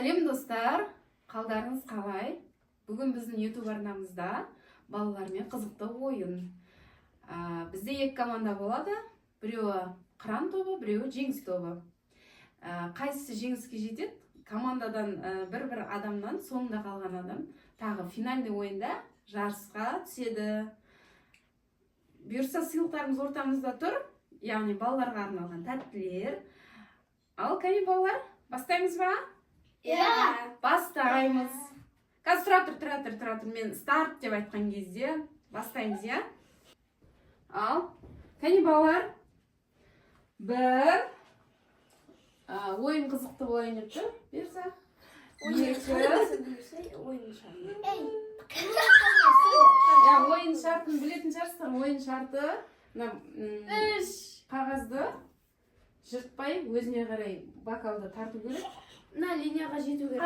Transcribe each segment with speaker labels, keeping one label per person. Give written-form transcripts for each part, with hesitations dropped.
Speaker 1: Сәлем достар, қалдарыңыз қалай? Бүгін біздің YouTube арнамызда балалармен қызықты ойын. Бізде екі команда болады. Біреуі қыран тобы, біреуі жеңіс тобы. Қайсысы жеңіске жетеді? Командадан бір адамнан, соңында қалған адам тағы финальный ойында жарысқа түседі. Бұйырса сыйлықтарымыз ортамызда тұр, яғни балаларға арналған тәттілер. Ал кәне балалар, бастаймыз ба? Бастаймыз. Қазір тұра тұр. Мен старт деп айтқан кезде бастаймыз, я? Ал, кәне балалар, бір ойын қызықты болайын деп тұр. Берса. Ойын шартын білетін шығарсыздар. Ойын шарты қағазды жыртпай өзіне қарай бокалды тарту керек.
Speaker 2: Мына линияға жету керек.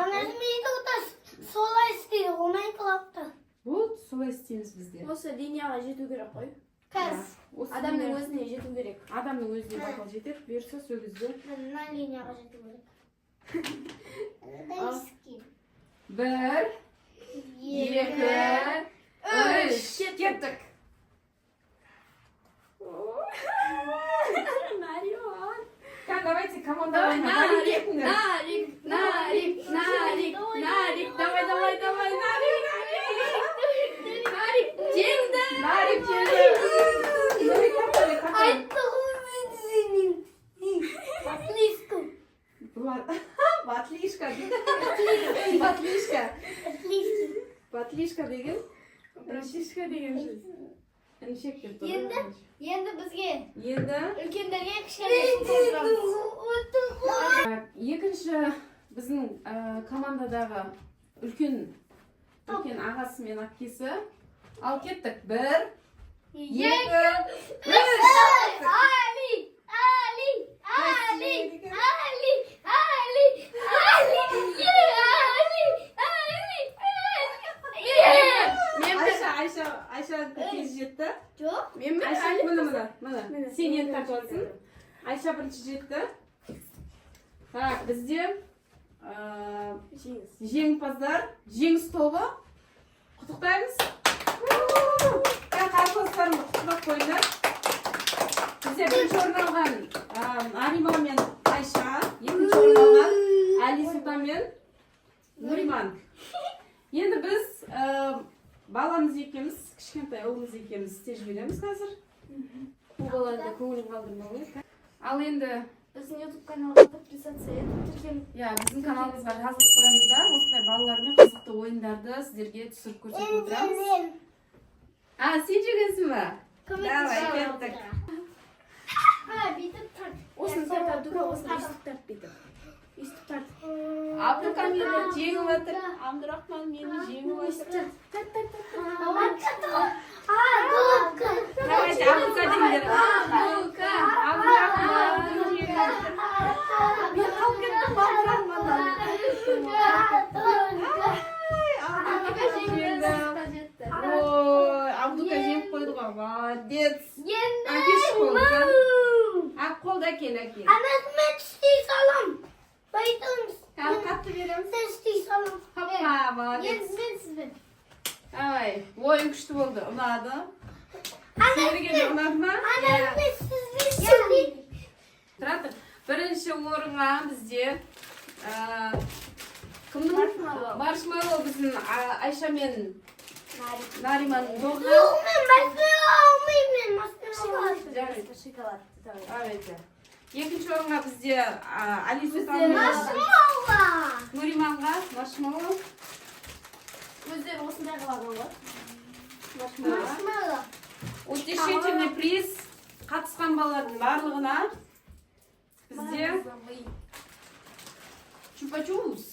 Speaker 3: Солай істейді, оңай қылапты.
Speaker 1: Бұл солай істейміз бізде.
Speaker 2: Осы линияға жету керек қой.
Speaker 3: Адамның өзіне жету керек.
Speaker 1: Адамның өзіне бақыл жетеді, бұйырса сол кезде.
Speaker 3: Мына линияға жету керек.
Speaker 1: Бір, екі, үш, кеттік. Давайте команда ойна.
Speaker 2: Нарик, давай, жеңді.
Speaker 1: Батлишка деген.
Speaker 2: Братишка деген сөз.
Speaker 3: Енді бізге
Speaker 1: Енді
Speaker 3: үлкендерге кішкене
Speaker 1: екінші біздің командадағы үлкен ағасы мен әпкесі. Ал кеттік. Бір, екі, үш. Айша тез жетті.
Speaker 3: Жоқ.
Speaker 1: Мына. Сен енді тартып алсың. Айша бірінші жетті. Так, бізде жеңімпаздар, жеңіс тобы. Құттықтаймыз. Қарсыластарымды құттықтап қойыңдар. Бізде бірінші орын алған Арима мен Айша, екінші орын алған Әли Сұлтан мен Нұриман. Енді біз баламыз екеміз, кішкентай ұлымыз екеміз істеп жібереміз қазір. Бұл балаларды көңілін қалдырмау керек. Ал енді
Speaker 2: Біздің YouTube каналға подписаться етіп,
Speaker 1: біздің каналымызға жазылып қойыңыздар. Осындай балалармен қызықты ойындарды сіздерге түсіріп көрсетіп отырамыз. Сен жегенсің ба? Давай, кеттік.
Speaker 3: Бүйтіп тарт.
Speaker 2: осыны тартуға, осыны үстіп тарт бүйтіп. Үстіп тарт.
Speaker 1: Абдурахман мені жеңіп отыр. Абдурахман мені жеңіп отыр. Давайте, Абдука деңдер. Абдурахман жеңіп отыр.
Speaker 2: Мен қалып кеттім Абдурахманнан.
Speaker 1: Абдука жеңіп қойды ғой. Молодец. Қолда әкел.
Speaker 3: Мен түстей салам. Байтыңыз.
Speaker 1: Қатты береміз.
Speaker 3: Сен түстей салам.
Speaker 1: Хоппа, молодец.
Speaker 3: Енді мен сізбен.
Speaker 1: Давай, ойын күшті болды. Ұнады. Сіздерге де ұнады ма?
Speaker 3: Мен сізбен.
Speaker 1: Тұра тұр. Бірінші орынға бізде кімнің? Маршмеллоу біздің Айша мен Нариманың тобы.
Speaker 2: Шоколад.
Speaker 1: Екінші орынға бізде Әли Сұлтан мен Нұриманға маршмеллоу.
Speaker 2: Өздері осындай қалаған ғой.
Speaker 3: Маршмеллоу.
Speaker 1: Утешительный приз қатысқан балалардың барлығына бізде чупа-чупс.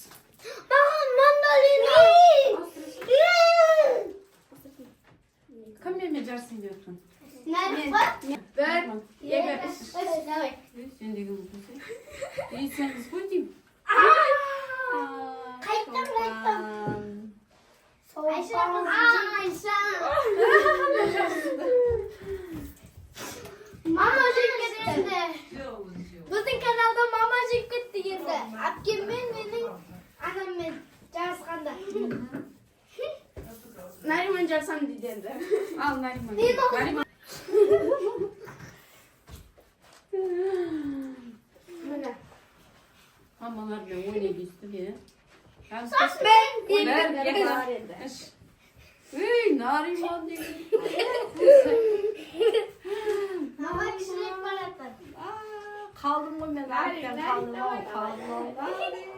Speaker 3: Мандалина.
Speaker 1: Кіммен жарысың деп отырсың?
Speaker 2: Бір, екі, үш.
Speaker 1: Сен деген ұлтын. Сен қыз ғой деймін.
Speaker 3: Қайттым. Айша. Мама жеп кетті. Біздің каналда мама жеп кетті енді. Әпкем мен менің
Speaker 2: жасам дейді енді.
Speaker 1: Ал, Нариман. Нариман.
Speaker 2: Міне.
Speaker 1: Мамалармен ойнайды өйстіп, е.
Speaker 2: Ойнағандары бар енді.
Speaker 1: Ей, Нариман деген.
Speaker 3: Мама кішірек барады.
Speaker 2: Қалдым ғой мен, айттан қалдым ғой.